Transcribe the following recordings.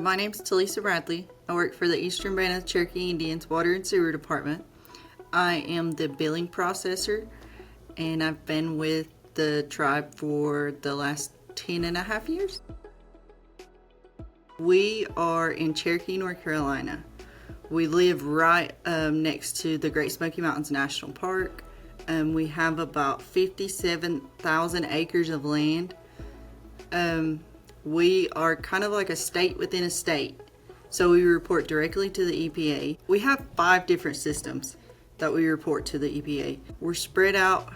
My name's Talisa Bradley. I work for the Eastern Band of Cherokee Indians Water and Sewer Department. I am the billing processor, and I've been with the tribe for the last 10.5 years. We are in Cherokee, North Carolina. We live right next to the Great Smoky Mountains National Park. We have about 57,000 acres of land. We are kind of like a state within a state. So we report directly to the EPA. We have 5 different systems that we report to the EPA. We're spread out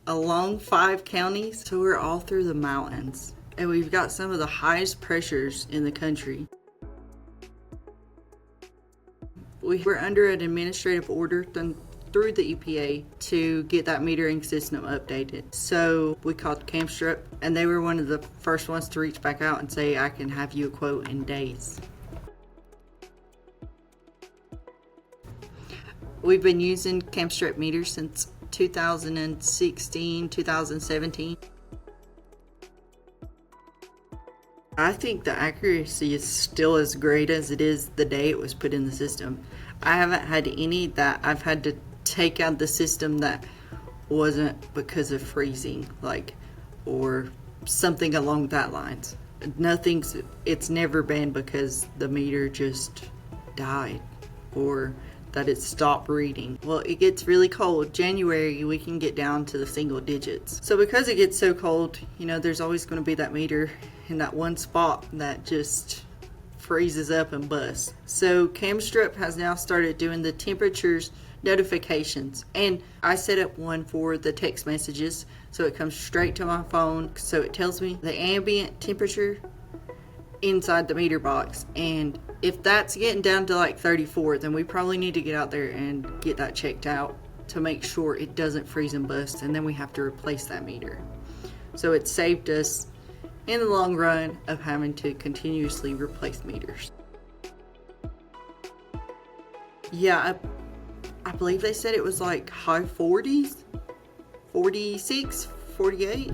along 5 counties, so we're all through the mountains. And we've got some of the highest pressures in the country. We're under an administrative order through the EPA to get that metering system updated. So we called Kamstrup, and they were one of the first ones to reach back out and say, I can have you a quote in days. We've been using Kamstrup meters since 2016, 2017. I think the accuracy is still as great as it is the day it was put in the system. I haven't had any that I've had to take out the system that wasn't because of freezing, or something along that lines. It's never been because the meter just died or that it stopped reading. Well, it gets really cold. January, we can get down to the single digits. So because it gets so cold, there's always going to be that meter in that one spot that just freezes up and busts. So Kamstrup has now started doing the temperatures notifications, and I set up one for the text messages, so it comes straight to my phone, so it tells me the ambient temperature inside the meter box. And if that's getting down to 34, then we probably need to get out there and get that checked out to make sure it doesn't freeze and bust, and then we have to replace that meter. So it saved us in the long run of having to continuously replace meters. Yeah, I believe they said it was high 40s, 46, 48.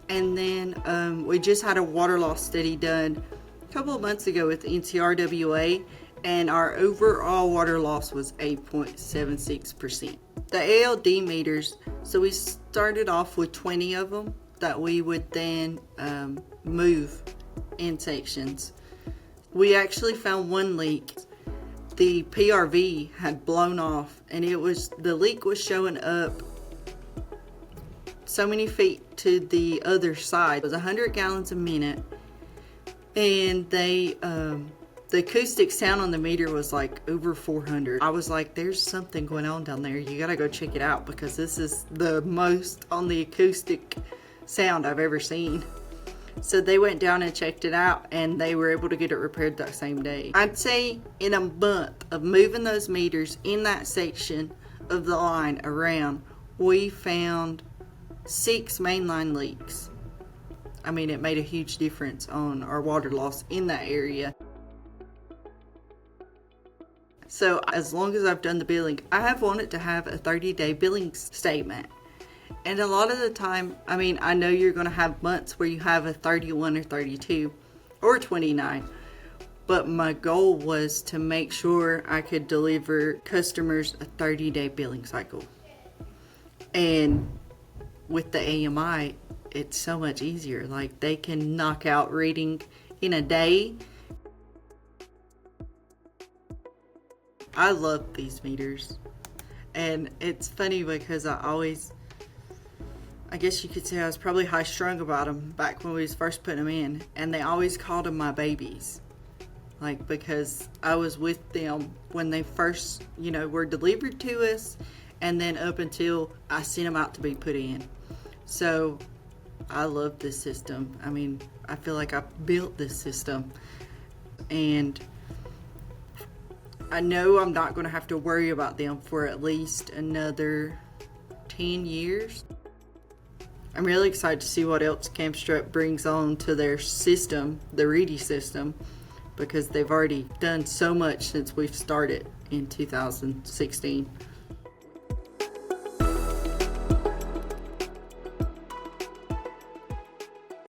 And then we just had a water loss study done a couple of months ago with NCRWA, and our overall water loss was 8.76%. The ALD meters, so we started off with 20 of them that we would then move in sections. We actually found one leak. The PRV had blown off, and the leak was showing up so many feet to the other side. It was 100 gallons a minute, and the acoustic sound on the meter was over 400. I was like, there's something going on down there. You gotta go check it out, because this is the most on the acoustic sound I've ever seen. So they went down and checked it out, and they were able to get it repaired that same day. I'd say in a month of moving those meters in that section of the line around, we found 6 mainline leaks. I mean, it made a huge difference on our water loss in that area. So as long as I've done the billing, I have wanted to have a 30-day billing statement. And a lot of the time, I know you're going to have months where you have a 31 or 32 or 29. But my goal was to make sure I could deliver customers a 30-day billing cycle. And with the AMI, it's so much easier. They can knock out reading in a day. I love these meters. And it's funny because I guess you could say I was probably high strung about them back when we was first putting them in, and they always called them my babies. Because I was with them when they first, were delivered to us, and then up until I sent them out to be put in. So I love this system. I feel like I built this system, and I know I'm not going to have to worry about them for at least another 10 years. I'm really excited to see what else Kamstrup brings on to their system, the Reedy system, because they've already done so much since we've started in 2016.